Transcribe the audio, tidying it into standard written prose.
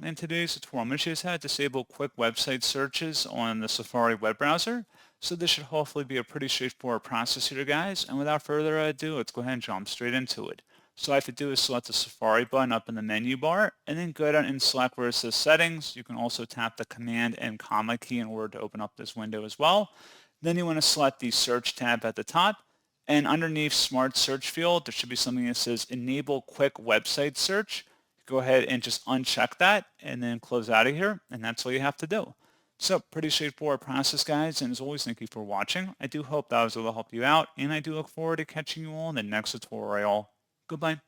In today's tutorial, I'm going to show you how to disable quick website searches on the Safari web browser. So this should hopefully be a pretty straightforward process here, guys. And without further ado, let's go ahead and jump straight into it. So all I have to do is select the Safari button up in the menu bar, and then go down and select where it says Settings. You can also tap the Command and comma key in order to open up this window as well. Then you want to select the Search tab at the top. And underneath Smart Search field, there should be something that says Enable Quick Website Search. Go ahead and just uncheck that and then close out of here, and that's all you have to do. So pretty straightforward process, guys, and as always, thank you for watching. I do hope that was able to help you out, and I do look forward to catching you all in the next tutorial. Goodbye.